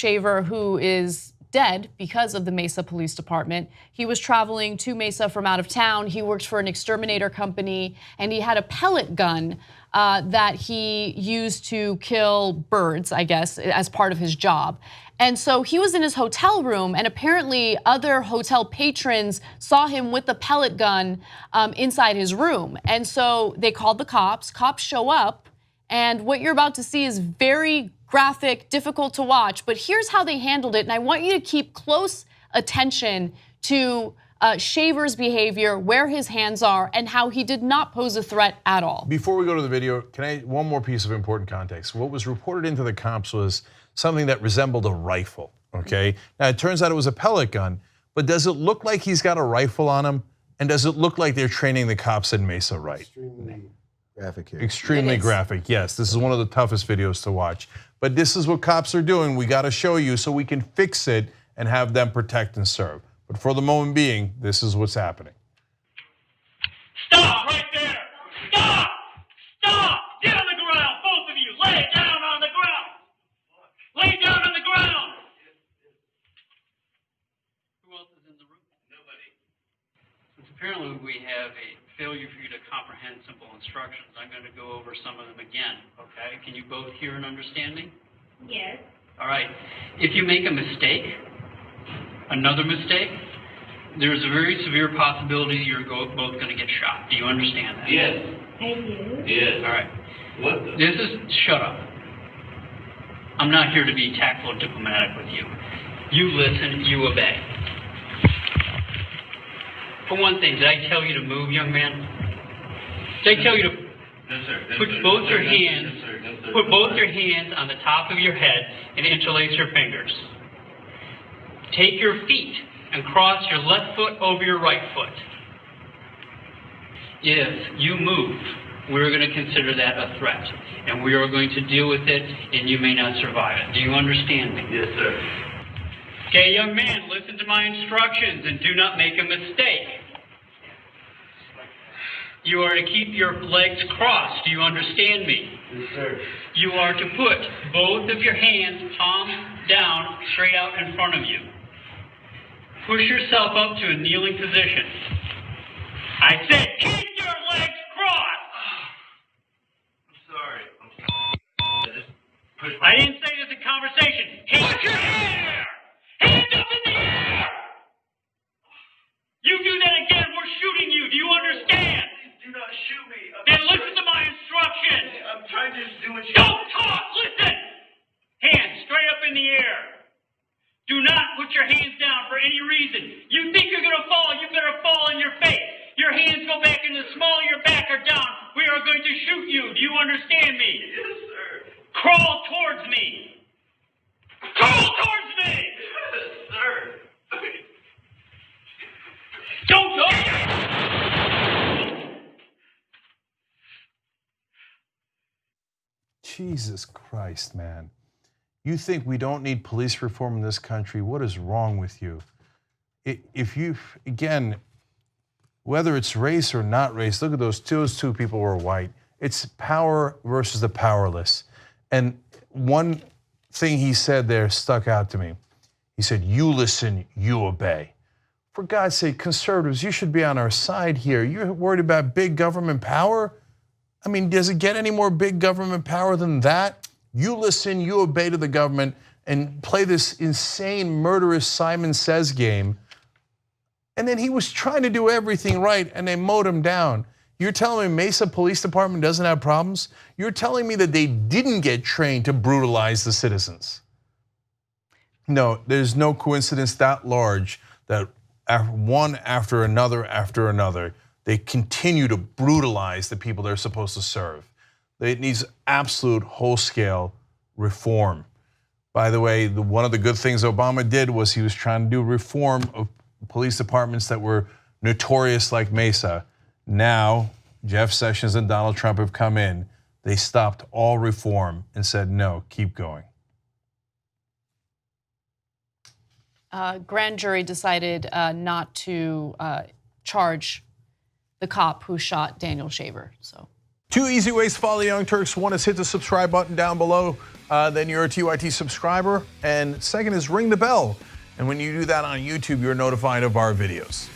Shaver, who is dead because of the Mesa Police Department. He was traveling to Mesa from out of town. He worked for an exterminator company, and he had a pellet gun that he used to kill birds, I guess, as part of his job. And so he was in his hotel room, and apparently other hotel patrons saw him with the pellet gun inside his room. And so they called the cops. Cops show up, and what you're about to see is very graphic, difficult to watch, but here's how they handled it. And I want you to keep close attention to Shaver's behavior, where his hands are, and how he did not pose a threat at all. Before we go to the video, one more piece of important context. What was reported into the cops was something that resembled a rifle, okay? Now it turns out it was a pellet gun, but does it look like he's got a rifle on him? And does it look like they're training the cops in Mesa right? Extremely graphic here. Extremely graphic, yes. This is one of the toughest videos to watch. But this is what cops are doing. We gotta show you so we can fix it and have them protect and serve. But for the moment being, this is what's happening. Stop right there! Stop! Stop! Get on the ground, both of you! Lay down on the ground! Lay down on the ground! Who else is in the room? Nobody. Since apparently we have a failure for you to comprehend simple instructions, I'm going to go over some of them again, okay? Can you both hear and understand me? Yes. All right. If you make a mistake, another mistake, there's a very severe possibility you're both going to get shot. Do you understand that? Yes. I do. Yes. All right. What the? This is, shut up. I'm not here to be tactful or diplomatic with you. You listen, you obey. For one thing, did I tell you to move, young man? Did I tell you to put both your hands on the top of your head and interlace your fingers? Take your feet and cross your left foot over your right foot. If you move, we're going to consider that a threat, and we are going to deal with it, and you may not survive it. Do you understand me? Yes, sir. Okay, young man, listen to my instructions and do not make a mistake. You are to keep your legs crossed. Do you understand me? Yes, sir. You are to put both of your hands palm down, straight out in front of you. Push yourself up to a kneeling position. I said, keep your legs crossed. I'm sorry. I didn't say this in conversation. Hands in the air! Hands up in the air! You do that again, we're shooting you. Do you understand? Do not shoot me. Then listen to my instructions. I'm trying to just do what you. Don't talk, listen! Hands straight up in the air. Do not put your hands down for any reason. You think you're gonna fall, you better fall on your face. Your hands go back in the small of your back or down. We are going to shoot you. Do you understand me? Yes, sir. Crawl towards me. Crawl towards me! Yes, sir. Don't talk! Jesus Christ, man. You think we don't need police reform in this country? What is wrong with you? If you, again, whether it's race or not race, look at those two people were white. It's power versus the powerless. And one thing he said there stuck out to me. He said, you listen, you obey. For God's sake, conservatives, you should be on our side here. You're worried about big government power? I mean, does it get any more big government power than that? You listen, you obey to the government and play this insane, murderous Simon Says game. And then he was trying to do everything right and they mowed him down. You're telling me Mesa Police Department doesn't have problems? You're telling me that they didn't get trained to brutalize the citizens. No, there's no coincidence that large that one after another, they continue to brutalize the people they're supposed to serve. It needs absolute whole-scale reform. By the way, one of the good things Obama did was he was trying to do reform of police departments that were notorious like Mesa. Now, Jeff Sessions and Donald Trump have come in. They stopped all reform and said, no, keep going. Grand jury decided not to charge the cop who shot Daniel Shaver. So 2 easy ways to follow the Young Turks. One is hit the subscribe button down below. Then you're a TYT subscriber. And second is ring the bell. And when you do that on YouTube, you're notified of our videos.